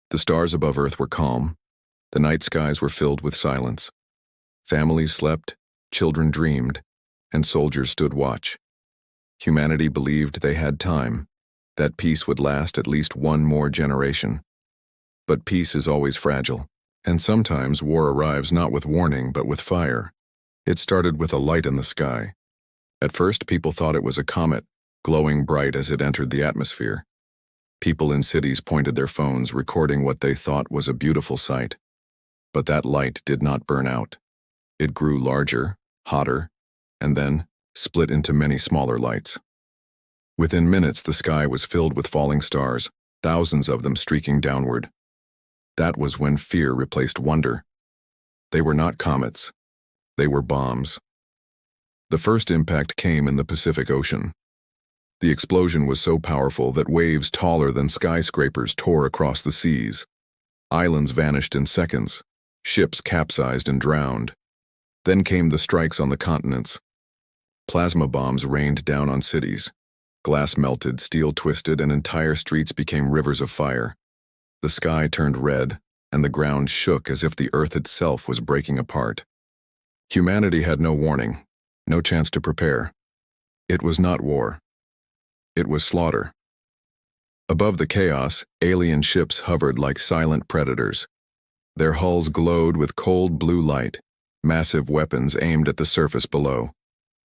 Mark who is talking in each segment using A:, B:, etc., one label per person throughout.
A: The stars above Earth were calm. The night skies were filled with silence. Families slept, children dreamed, and soldiers stood watch. Humanity believed they had time, that peace would last at least one more generation. But peace is always fragile, and sometimes war arrives not with warning but with fire. It started with a light in the sky. At first, people thought it was a comet, glowing bright as it entered the atmosphere. People in cities pointed their phones, recording what they thought was a beautiful sight. But that light did not burn out. It grew larger, hotter, and then split into many smaller lights. Within minutes, the sky was filled with falling stars, thousands of them streaking downward. That was when fear replaced wonder. They were not comets. They were bombs. The first impact came in the Pacific Ocean. The explosion was so powerful that waves taller than skyscrapers tore across the seas. Islands vanished in seconds. Ships capsized and drowned. Then came the strikes on the continents. Plasma bombs rained down on cities. Glass melted, steel twisted, and entire streets became rivers of fire. The sky turned red, and the ground shook as if the earth itself was breaking apart. Humanity had no warning, no chance to prepare. It was not war. It was slaughter. Above the chaos, alien ships hovered like silent predators. Their hulls glowed with cold blue light, massive weapons aimed at the surface below.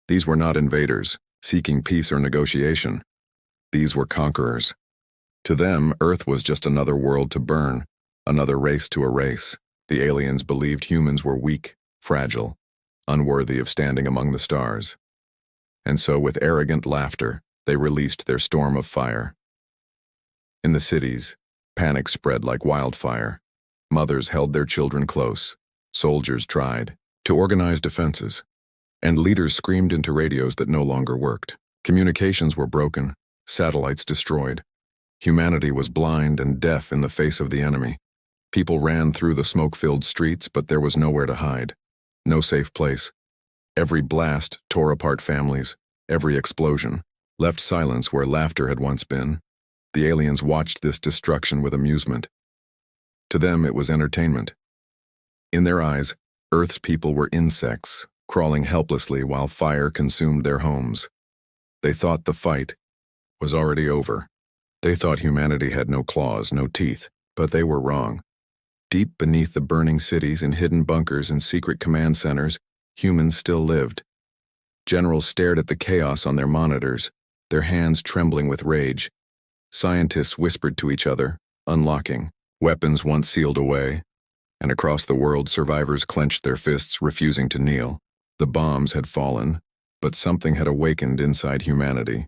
A: These were not invaders, seeking peace or negotiation. These were conquerors. To them, Earth was just another world to burn, another race to erase. The aliens believed humans were weak, fragile, unworthy of standing among the stars. And so, with arrogant laughter, they released their storm of fire. In the cities, panic spread like wildfire. Mothers held their children close. Soldiers tried to organize defenses. And leaders screamed into radios that no longer worked. Communications were broken, satellites destroyed. Humanity was blind and deaf in the face of the enemy. People ran through the smoke-filled streets, but there was nowhere to hide. No safe place. Every blast tore apart families. Every explosion left silence where laughter had once been. The aliens watched this destruction with amusement. To them, it was entertainment. In their eyes, Earth's people were insects, crawling helplessly while fire consumed their homes. They thought the fight was already over. They thought humanity had no claws, no teeth, but they were wrong. Deep beneath the burning cities, in hidden bunkers and secret command centers, humans still lived. Generals stared at the chaos on their monitors, their hands trembling with rage. Scientists whispered to each other, unlocking weapons once sealed away. And across the world, survivors clenched their fists, refusing to kneel. The bombs had fallen, but something had awakened inside humanity,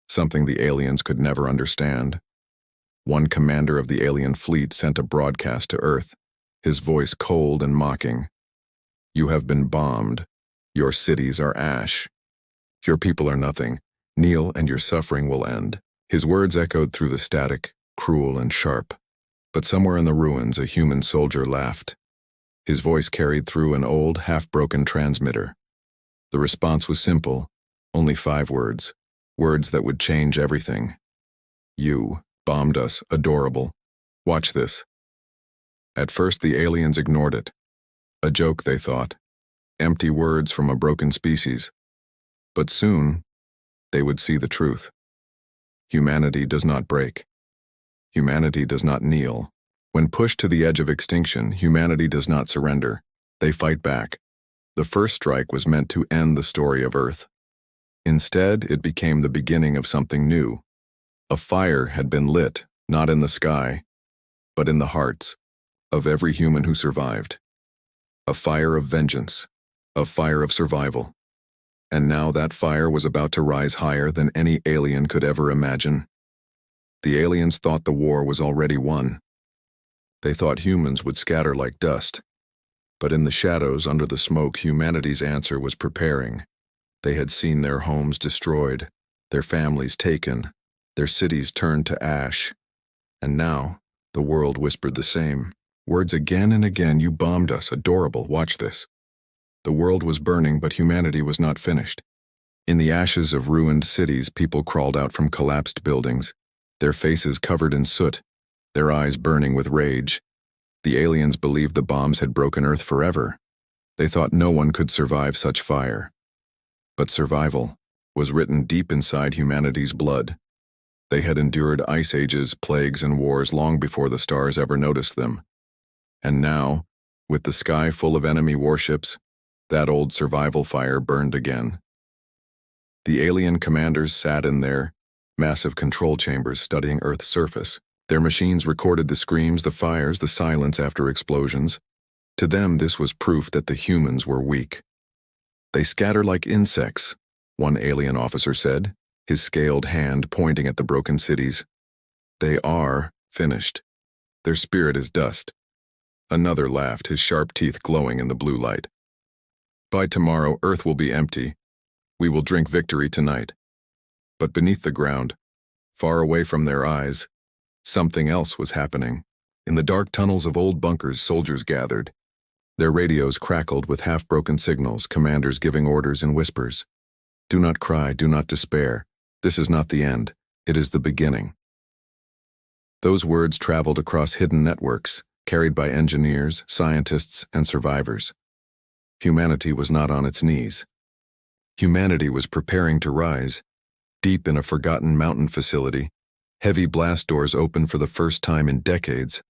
A: something the aliens could never understand. One commander of the alien fleet sent a broadcast to Earth, his voice cold and mocking. "You have been bombed. Your cities are ash. Your people are nothing. Kneel and your suffering will end." His words echoed through the static, cruel and sharp. But somewhere in the ruins, a human soldier laughed. His voice carried through an old, half-broken transmitter. The response was simple, only 5 words, words that would change everything. "You bombed us, adorable. Watch this." At first, the aliens ignored it. A joke, they thought. Empty words from a broken species. But soon, they would see the truth. Humanity does not break. Humanity does not kneel. When pushed to the edge of extinction, humanity does not surrender. They fight back. The first strike was meant to end the story of Earth. Instead, it became the beginning of something new. A fire had been lit, not in the sky, but in the hearts of every human who survived. A fire of vengeance, a fire of survival. And now that fire was about to rise higher than any alien could ever imagine. The aliens thought the war was already won. They thought humans would scatter like dust. But in the shadows, under the smoke, humanity's answer was preparing. They had seen their homes destroyed, their families taken, their cities turned to ash. And now, the world whispered the same. Words again and again, "You bombed us, adorable, watch this." The world was burning, but humanity was not finished. In the ashes of ruined cities, people crawled out from collapsed buildings, their faces covered in soot, their eyes burning with rage. The aliens believed the bombs had broken Earth forever. They thought no one could survive such fire. But survival was written deep inside humanity's blood. They had endured ice ages, plagues, and wars long before the stars ever noticed them. And now, with the sky full of enemy warships, that old survival fire burned again. The alien commanders sat in their massive control chambers studying Earth's surface. Their machines recorded the screams, the fires, the silence after explosions. To them, this was proof that the humans were weak. "They scatter like insects," one alien officer said, his scaled hand pointing at the broken cities. "They are finished. Their spirit is dust." Another laughed, his sharp teeth glowing in the blue light. "By tomorrow, Earth will be empty. We will drink victory tonight." But beneath the ground, far away from their eyes, something else was happening. In the dark tunnels of old bunkers, soldiers gathered. Their radios crackled with half-broken signals, commanders giving orders in whispers. "Do not cry, do not despair. This is not the end. It is the beginning." Those words traveled across hidden networks, carried by engineers, scientists, and survivors. Humanity was not on its knees. Humanity was preparing to rise. Deep in a forgotten mountain facility, heavy blast doors opened for the first time in decades.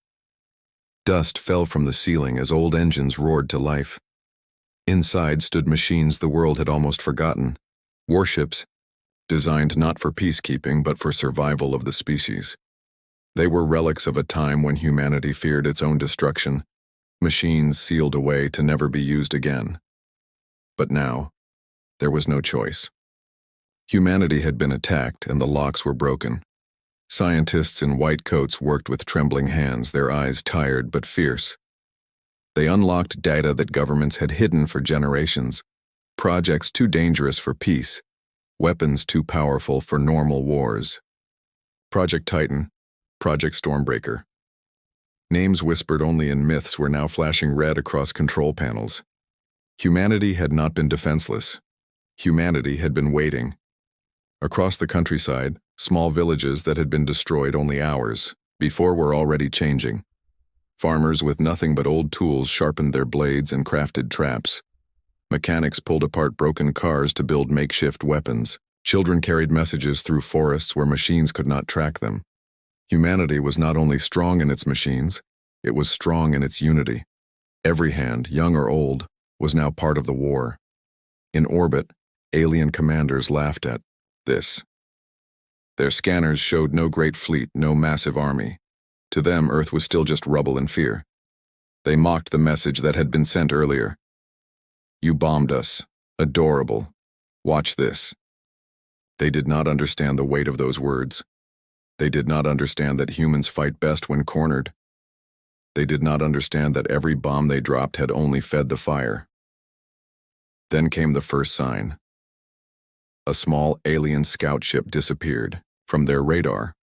A: Dust fell from the ceiling as old engines roared to life. Inside stood machines the world had almost forgotten. Warships, designed not for peacekeeping but for survival of the species. They were relics of a time when humanity feared its own destruction, machines sealed away to never be used again. But now, there was no choice. Humanity had been attacked and the locks were broken. Scientists in white coats worked with trembling hands, their eyes tired but fierce. They unlocked data that governments had hidden for generations, projects too dangerous for peace, weapons too powerful for normal wars. Project Titan, Project Stormbreaker. Names whispered only in myths were now flashing red across control panels. Humanity had not been defenseless. Humanity had been waiting. Across the countryside, small villages that had been destroyed only hours before were already changing. Farmers with nothing but old tools sharpened their blades and crafted traps. Mechanics pulled apart broken cars to build makeshift weapons. Children carried messages through forests where machines could not track them. Humanity was not only strong in its machines, it was strong in its unity. Every hand, young or old, was now part of the war. In orbit, alien commanders laughed at this. Their scanners showed no great fleet, no massive army. To them, Earth was still just rubble and fear. They mocked the message that had been sent earlier. "You bombed us. Adorable. Watch this." They did not understand the weight of those words. They did not understand that humans fight best when cornered. They did not understand that every bomb they dropped had only fed the fire. Then came the first sign. A small alien scout ship disappeared from their radar.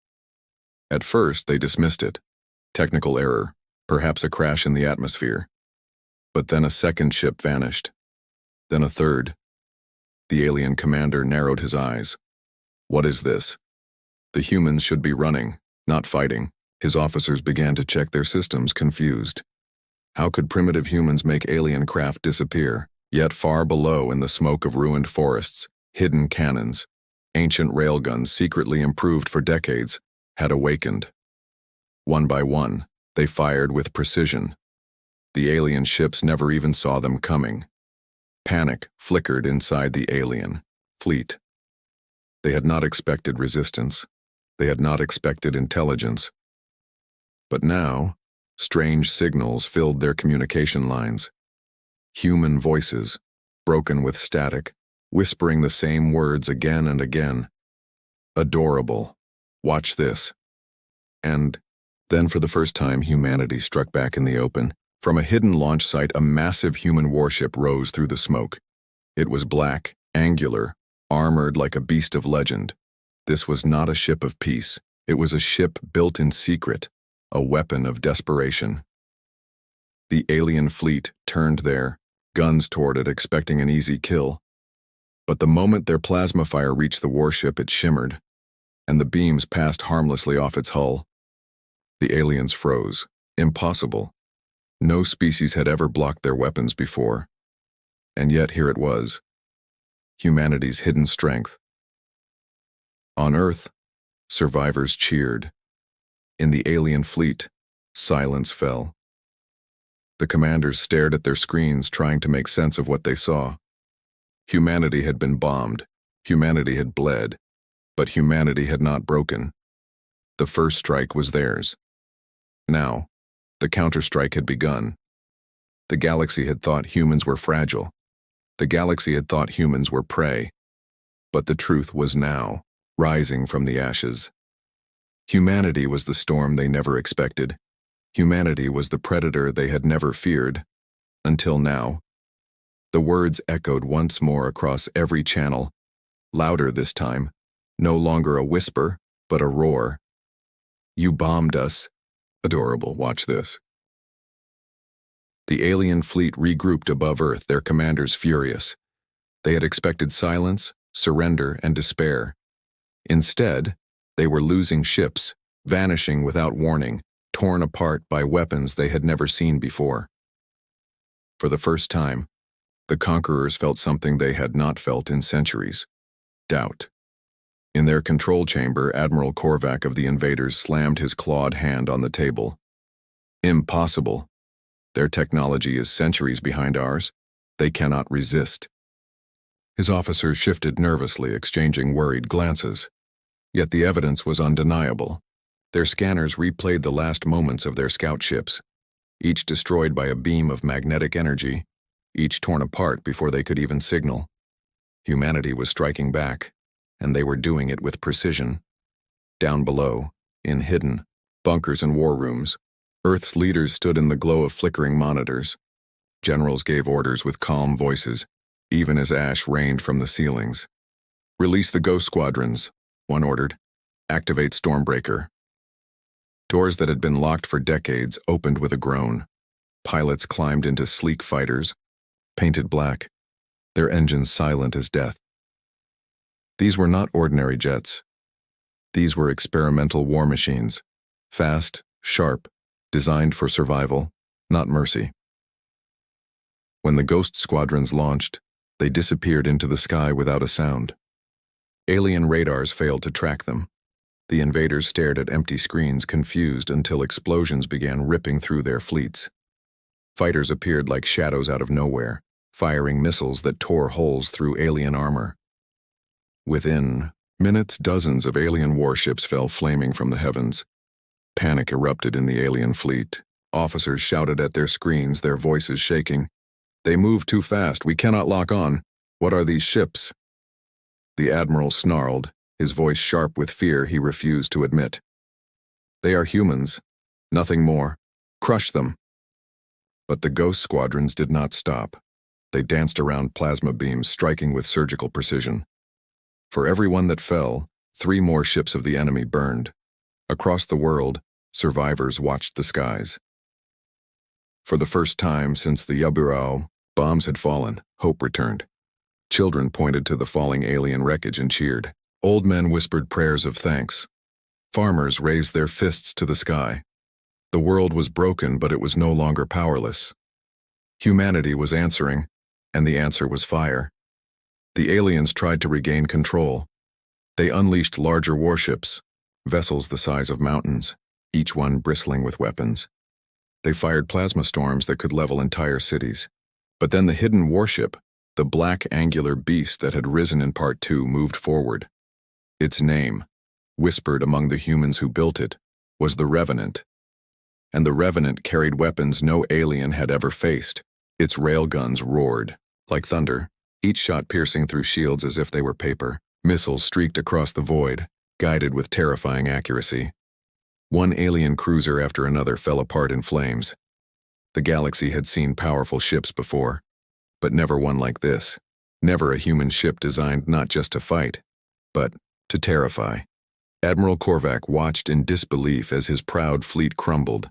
A: At first, they dismissed it. Technical error, perhaps a crash in the atmosphere. But then a second ship vanished. Then a third. The alien commander narrowed his eyes. "What is this?" The humans should be running, not fighting. His officers began to check their systems, confused. How could primitive humans make alien craft disappear? Yet far below, in the smoke of ruined forests, hidden cannons, ancient railguns secretly improved for decades, had awakened. One by one, they fired with precision. The alien ships never even saw them coming. Panic flickered inside the alien fleet. They had not expected resistance. They had not expected intelligence. But now, strange signals filled their communication lines. Human voices, broken with static, whispering the same words again and again. "Adorable. Watch this." And then for the first time, humanity struck back in the open. From a hidden launch site, a massive human warship rose through the smoke. It was black, angular, armored like a beast of legend. This was not a ship of peace. It was a ship built in secret, a weapon of desperation. The alien fleet turned their guns toward it, expecting an easy kill. But the moment their plasma fire reached the warship, it shimmered, and the beams passed harmlessly off its hull. The aliens froze. Impossible. No species had ever blocked their weapons before. And yet here it was. Humanity's hidden strength. On Earth, survivors cheered. In the alien fleet, silence fell. The commanders stared at their screens, trying to make sense of what they saw. Humanity had been bombed. Humanity had bled. But humanity had not broken. The first strike was theirs. Now, the counterstrike had begun. The galaxy had thought humans were fragile. The galaxy had thought humans were prey. But the truth was now, rising from the ashes. Humanity was the storm they never expected. Humanity was the predator they had never feared. Until now. The words echoed once more across every channel, louder this time, no longer a whisper, but a roar. You bombed us. Adorable, watch this. The alien fleet regrouped above Earth, their commanders furious. They had expected silence, surrender, and despair. Instead, they were losing ships, vanishing without warning, torn apart by weapons they had never seen before. For the first time, the conquerors felt something they had not felt in centuries: doubt. In their control chamber, Admiral Korvac of the invaders slammed his clawed hand on the table. Impossible. Their technology is centuries behind ours. They cannot resist. His officers shifted nervously, exchanging worried glances. Yet the evidence was undeniable. Their scanners replayed the last moments of their scout ships, each destroyed by a beam of magnetic energy, each torn apart before they could even signal. Humanity was striking back, and they were doing it with precision. Down below, in hidden bunkers and war rooms, Earth's leaders stood in the glow of flickering monitors. Generals gave orders with calm voices, even as ash rained from the ceilings. "Release the ghost squadrons," one ordered. "Activate Stormbreaker." Doors that had been locked for decades opened with a groan. Pilots climbed into sleek fighters, painted black, their engines silent as death. These were not ordinary jets. These were experimental war machines, fast, sharp, designed for survival, not mercy. When the ghost squadrons launched, they disappeared into the sky without a sound. Alien radars failed to track them. The invaders stared at empty screens, confused, until explosions began ripping through their fleets. Fighters appeared like shadows out of nowhere, firing missiles that tore holes through alien armor. Within minutes, dozens of alien warships fell flaming from the heavens. Panic erupted in the alien fleet. Officers shouted at their screens, their voices shaking. "They move too fast. We cannot lock on. What are these ships?" The admiral snarled, his voice sharp with fear he refused to admit. "They are humans. Nothing more. Crush them." But the ghost squadrons did not stop. They danced around plasma beams, striking with surgical precision. For every one that fell, 3 more ships of the enemy burned. Across the world, survivors watched the skies. For the first time since the Yaburao, bombs had fallen, hope returned. Children pointed to the falling alien wreckage and cheered. Old men whispered prayers of thanks. Farmers raised their fists to the sky. The world was broken, but it was no longer powerless. Humanity was answering, and the answer was fire. The aliens tried to regain control. They unleashed larger warships, vessels the size of mountains, each one bristling with weapons. They fired plasma storms that could level entire cities. But then the hidden warship, the black angular beast that had risen in Part 2, moved forward. Its name, whispered among the humans who built it, was the Revenant. And the Revenant carried weapons no alien had ever faced. Its railguns roared, like thunder, each shot piercing through shields as if they were paper. Missiles streaked across the void, guided with terrifying accuracy. One alien cruiser after another fell apart in flames. The galaxy had seen powerful ships before, but never one like this. Never a human ship designed not just to fight, but to terrify. Admiral Korvac watched in disbelief as his proud fleet crumbled.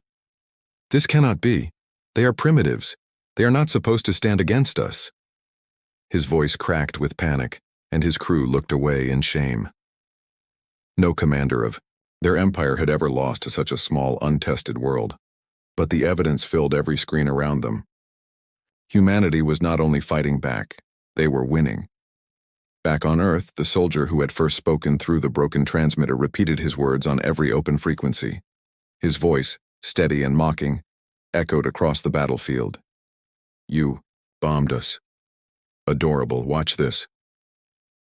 A: "This cannot be. They are primitives. They are not supposed to stand against us." His voice cracked with panic, and his crew looked away in shame. No commander of their empire had ever lost to such a small, untested world. But the evidence filled every screen around them. Humanity was not only fighting back, they were winning. Back on Earth, the soldier who had first spoken through the broken transmitter repeated his words on every open frequency. His voice, steady and mocking, echoed across the battlefield. "You bombed us. Adorable, watch this."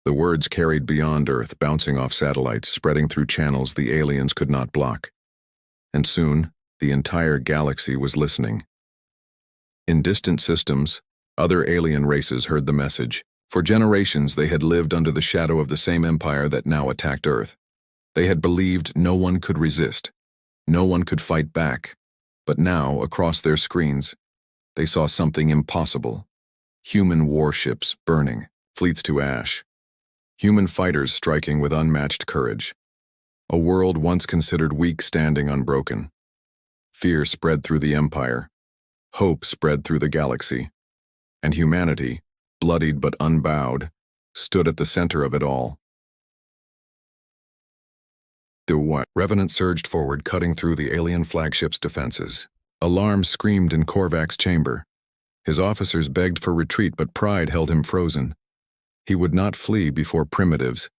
A: The words carried beyond Earth, bouncing off satellites, spreading through channels the aliens could not block. And soon, the entire galaxy was listening. In distant systems, other alien races heard the message. For generations, they had lived under the shadow of the same empire that now attacked Earth. They had believed no one could resist, no one could fight back. But now, across their screens, they saw something impossible. Human warships burning, fleets to ash. Human fighters striking with unmatched courage. A world once considered weak standing unbroken. Fear spread through the empire. Hope spread through the galaxy. And humanity, bloodied but unbowed, stood at the center of it all. The Revenant surged forward, cutting through the alien flagship's defenses. Alarm screamed in Korvac's chamber. His officers begged for retreat, but pride held him frozen. He would not flee before primitives,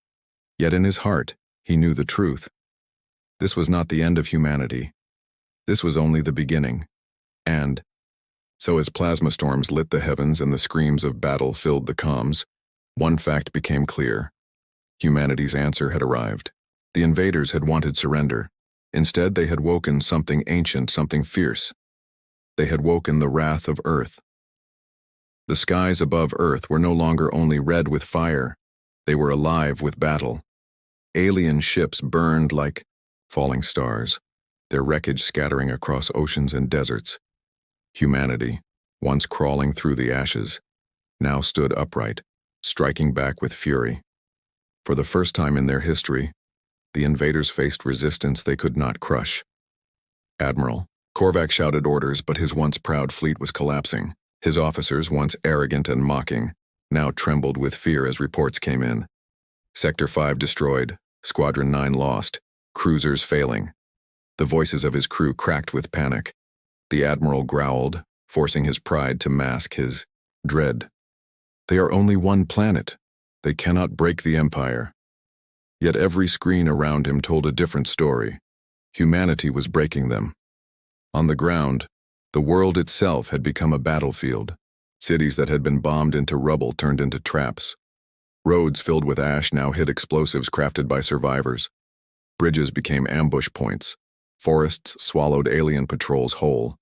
A: yet in his heart, he knew the truth. This was not the end of humanity. This was only the beginning. And so as plasma storms lit the heavens and the screams of battle filled the comms, one fact became clear. Humanity's answer had arrived. The invaders had wanted surrender. Instead, they had woken something ancient, something fierce. They had woken the wrath of Earth. The skies above Earth were no longer only red with fire. They were alive with battle. Alien ships burned like falling stars, their wreckage scattering across oceans and deserts. Humanity, once crawling through the ashes, now stood upright, striking back with fury. For the first time in their history, the invaders faced resistance they could not crush. "Admiral," Korvac shouted orders, but his once proud fleet was collapsing. His officers, once arrogant and mocking, now trembled with fear as reports came in. Sector 5 destroyed, Squadron 9 lost, cruisers failing. The voices of his crew cracked with panic. The Admiral growled, forcing his pride to mask his dread. "They are only one planet. They cannot break the Empire." Yet every screen around him told a different story. Humanity was breaking them. On the ground, the world itself had become a battlefield. Cities that had been bombed into rubble turned into traps. Roads filled with ash now hid explosives crafted by survivors. Bridges became ambush points. Forests swallowed alien patrols whole.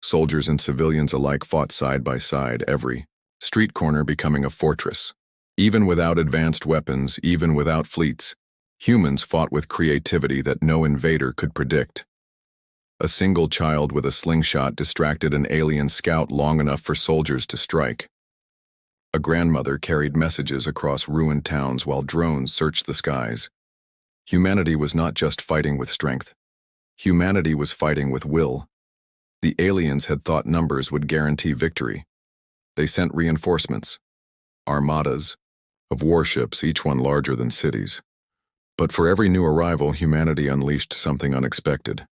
A: Soldiers and civilians alike fought side by side, every street corner becoming a fortress. Even without advanced weapons, even without fleets, humans fought with creativity that no invader could predict. A single child with a slingshot distracted an alien scout long enough for soldiers to strike. A grandmother carried messages across ruined towns while drones searched the skies. Humanity was not just fighting with strength. Humanity was fighting with will. The aliens had thought numbers would guarantee victory. They sent reinforcements, armadas, of warships, each one larger than cities. But for every new arrival, humanity unleashed something unexpected.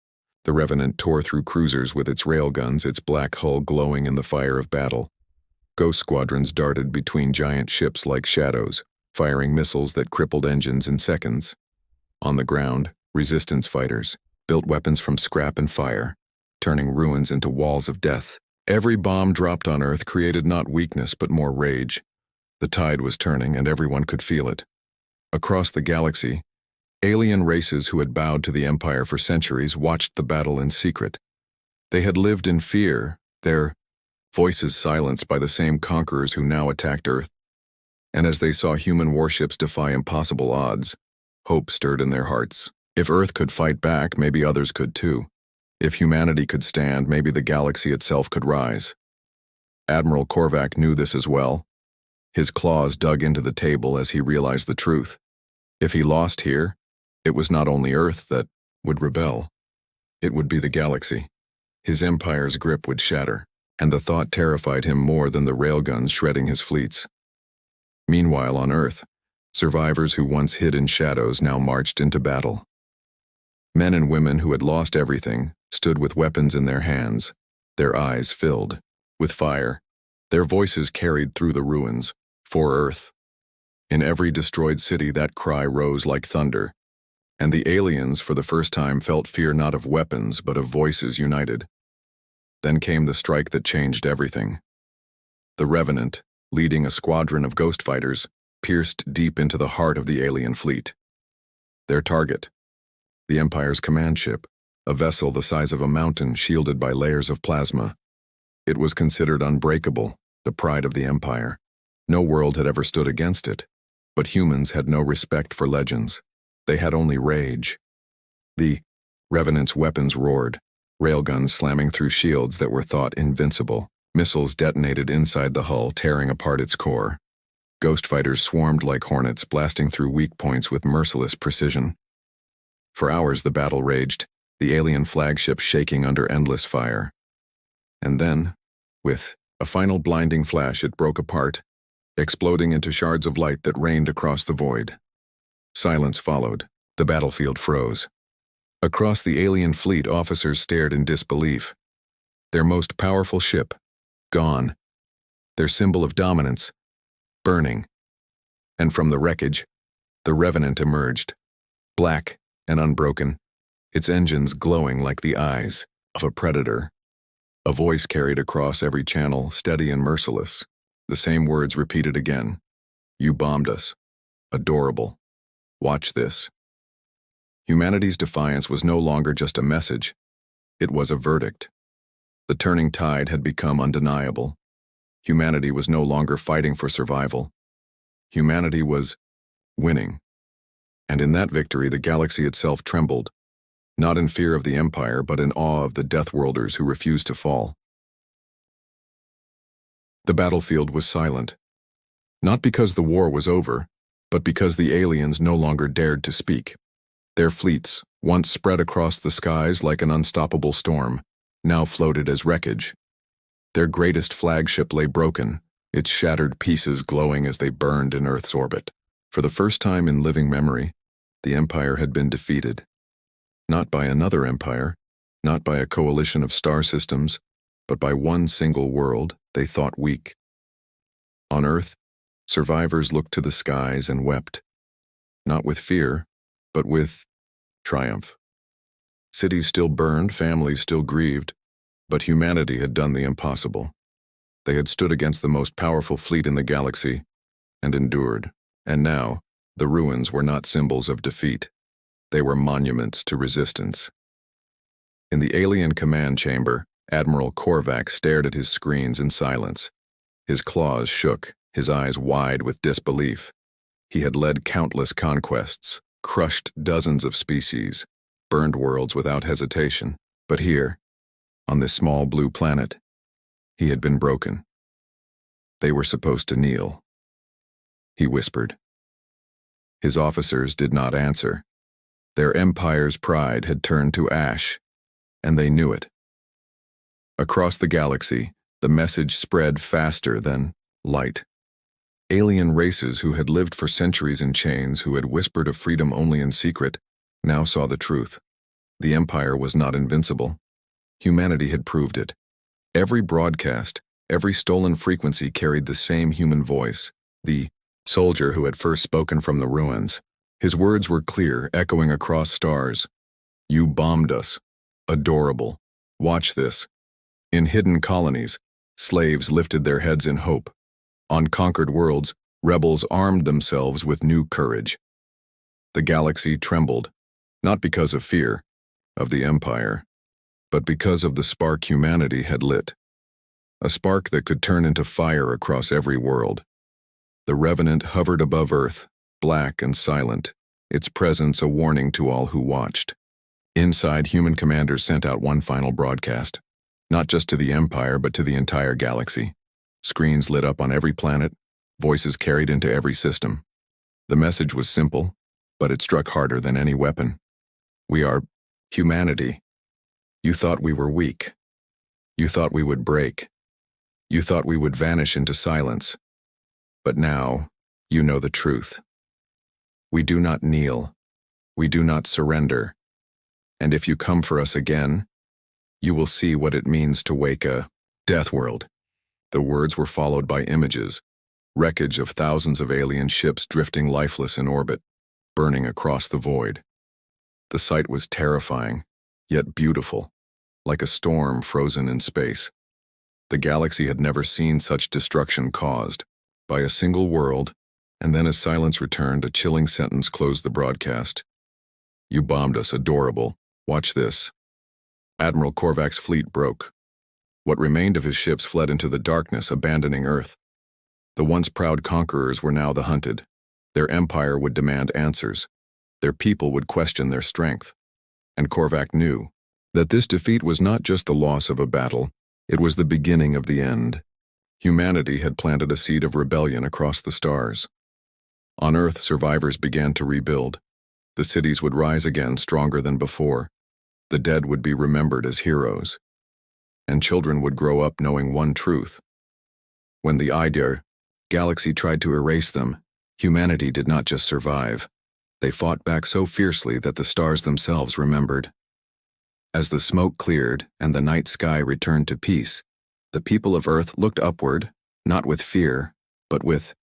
A: The Revenant tore through cruisers with its railguns, its black hull glowing in the fire of battle. Ghost squadrons darted between giant ships like shadows, firing missiles that crippled engines in seconds. On the ground, resistance fighters built weapons from scrap and fire, turning ruins into walls of death. Every bomb dropped on Earth created not weakness but more rage. The tide was turning, and everyone could feel it. Across the galaxy, alien races who had bowed to the Empire for centuries watched the battle in secret. They had lived in fear, their voices silenced by the same conquerors who now attacked Earth. And as they saw human warships defy impossible odds, hope stirred in their hearts. If Earth could fight back, maybe others could too. If humanity could stand, maybe the galaxy itself could rise. Admiral Korvac knew this as well. His claws dug into the table as he realized the truth. If he lost here, it was not only Earth that would rebel. It would be the galaxy. His empire's grip would shatter, and the thought terrified him more than the railguns shredding his fleets. Meanwhile, on Earth, survivors who once hid in shadows now marched into battle. Men and women who had lost everything stood with weapons in their hands, their eyes filled with fire, their voices carried through the ruins, for Earth. In every destroyed city that cry rose like thunder, and the aliens for the first time felt fear not of weapons but of voices united. Then came the strike that changed everything. The Revenant, leading a squadron of ghost fighters, pierced deep into the heart of the alien fleet. Their target, the Empire's command ship, a vessel the size of a mountain shielded by layers of plasma. It was considered unbreakable, the pride of the Empire. No world had ever stood against it, but humans had no respect for legends. They had only rage. The Revenant's weapons roared, railguns slamming through shields that were thought invincible. Missiles detonated inside the hull, tearing apart its core. Ghost fighters swarmed like hornets, blasting through weak points with merciless precision. For hours the battle raged, the alien flagship shaking under endless fire. And then, with a final blinding flash, it broke apart, exploding into shards of light that rained across the void. Silence followed. The battlefield froze. Across the alien fleet, officers stared in disbelief. Their most powerful ship, gone. Their symbol of dominance, burning. And from the wreckage, the Revenant emerged, black and unbroken, its engines glowing like the eyes of a predator. A voice carried across every channel, steady and merciless. The same words repeated again. You bombed us. Adorable. Watch this. Humanity's defiance was no longer just a message. It was a verdict. The turning tide had become undeniable. Humanity was no longer fighting for survival. Humanity was winning. And in that victory, the galaxy itself trembled, not in fear of the Empire, but in awe of the Deathworlders who refused to fall. The battlefield was silent, not because the war was over, but because the aliens no longer dared to speak. Their fleets, once spread across the skies like an unstoppable storm, now floated as wreckage. Their greatest flagship lay broken, its shattered pieces glowing as they burned in Earth's orbit. For the first time in living memory, the Empire had been defeated. Not by another empire, not by a coalition of star systems, but by one single world they thought weak. On Earth, survivors looked to the skies and wept, not with fear, but with triumph. Cities still burned, families still grieved, but humanity had done the impossible. They had stood against the most powerful fleet in the galaxy and endured. And now, the ruins were not symbols of defeat. They were monuments to resistance. In the alien command chamber, Admiral Korvac stared at his screens in silence. His claws shook, his eyes wide with disbelief. He had led countless conquests, crushed dozens of species, burned worlds without hesitation. But here, on this small blue planet, he had been broken. They were supposed to kneel. He whispered. His officers did not answer. Their empire's pride had turned to ash, and they knew it. Across the galaxy, the message spread faster than light. Alien races who had lived for centuries in chains, who had whispered of freedom only in secret, now saw the truth. The Empire was not invincible. Humanity had proved it. Every broadcast, every stolen frequency carried the same human voice, the soldier who had first spoken from the ruins. His words were clear, echoing across stars. You bombed us. Adorable. Watch this. In hidden colonies, slaves lifted their heads in hope. On conquered worlds, rebels armed themselves with new courage. The galaxy trembled, not because of fear of the Empire, but because of the spark humanity had lit. A spark that could turn into fire across every world. The Revenant hovered above Earth, black and silent, its presence a warning to all who watched. Inside, human commanders sent out one final broadcast, not just to the Empire but to the entire galaxy. Screens lit up on every planet, voices carried into every system. The message was simple, but it struck harder than any weapon. We are humanity. You thought we were weak. You thought we would break. You thought we would vanish into silence. But now, you know the truth. We do not kneel. We do not surrender. And if you come for us again, you will see what it means to wake a death world. The words were followed by images, wreckage of thousands of alien ships drifting lifeless in orbit, burning across the void. The sight was terrifying, yet beautiful, like a storm frozen in space. The galaxy had never seen such destruction caused by a single world, and then as silence returned, a chilling sentence closed the broadcast. You bombed us, adorable. Watch this. Admiral Korvac's fleet broke. What remained of his ships fled into the darkness, abandoning Earth. The once proud conquerors were now the hunted. Their empire would demand answers. Their people would question their strength. And Korvac knew that this defeat was not just the loss of a battle, it was the beginning of the end. Humanity had planted a seed of rebellion across the stars. On Earth, survivors began to rebuild. The cities would rise again stronger than before. The dead would be remembered as heroes. And children would grow up knowing one truth. When the ideal galaxy tried to erase them, humanity did not just survive. They fought back so fiercely that the stars themselves remembered. As the smoke cleared and the night sky returned to peace, the people of Earth looked upward, not with fear, but with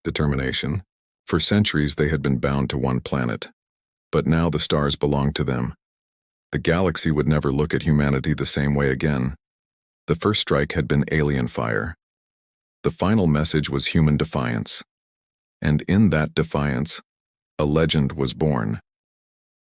A: determination. For centuries they had been bound to one planet, but now the stars belonged to them. The galaxy would never look at humanity the same way again. The first strike had been alien fire. The final message was human defiance. And in that defiance, a legend was born.